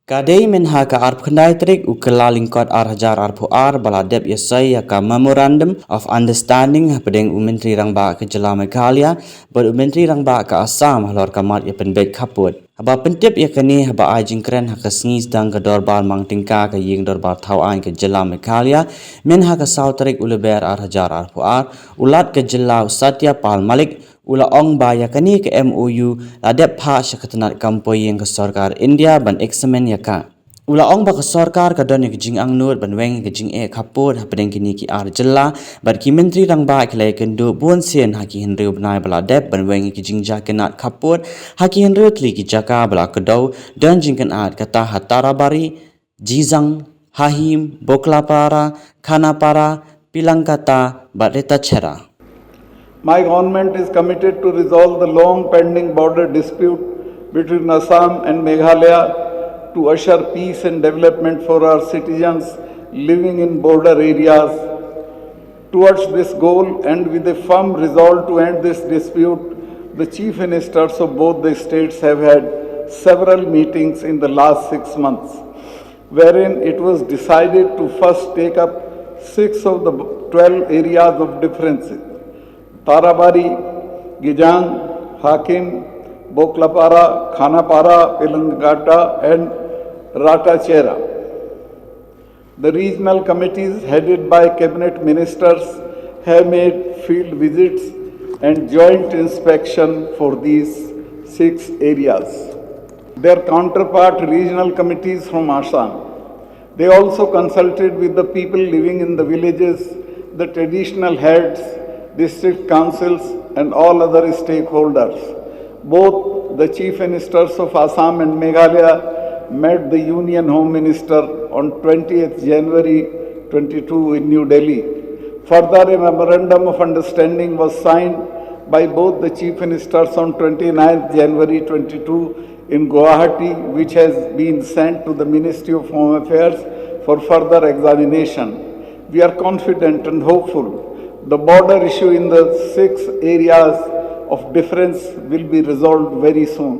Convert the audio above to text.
Kadai minha ka arp khandai trik ukelalingkot ar baladep ïasoi ka memorandum of understanding pedeng Menteri Rangba ke Jela Meghalaya ber Menteri Rangba ka Assam halor kamat penbek khappud. Haba pentip yakani haba ïakren ka sngis dang ka dorbal mang tingka ka ying dorbal thawan ke Jela Meghalaya minha ka sautrik uleber ar ulat ke Jela Satya Pal Malik ula ong ba yakani ke MoU ladep pha syakatanat kampoyeng ke sarkar India ban eksamen yaka. Ula ong ba ke sarkar ka don ke jing ang nur ban weng ke jing khappud hapedeng kini ki ar jella bat ki menteri rangba klai kendo bon sen haki henreu benai bala dep ban weng ke jing jakenat khappud haki henreu tli ki jaka bala kedau dan jingkan at kata hatarabari jizang hahim boklapara khanapara pilangkata bat reta chera. My government is committed to resolve the long pending border dispute between Assam and Meghalaya to assure peace and development for our citizens living in border areas. Towards this goal and with a firm resolve to end this dispute, the chief ministers of both the states have had several meetings in the last 6 months, wherein it was decided to first take up 6 of the 12 areas of differences: Tarabari, Gijang, Hakim, Boklapara, Khanapara, Pilangata, and Ratachera. The regional committees headed by cabinet ministers have made field visits and joint inspection for these 6 areas. Their counterpart regional committees from Assam. They also consulted with the people living in the villages, the traditional heads, district councils and all other stakeholders. Both the chief ministers of Assam and Meghalaya met the Union Home Minister on 20th January 22 in New Delhi. Further, a memorandum of understanding was signed by both the chief ministers on 29th January 22 in Guwahati, which has been sent to the Ministry of Home Affairs for further examination. We are confident and hopeful the border issue in the 6 areas of difference will be resolved very soon.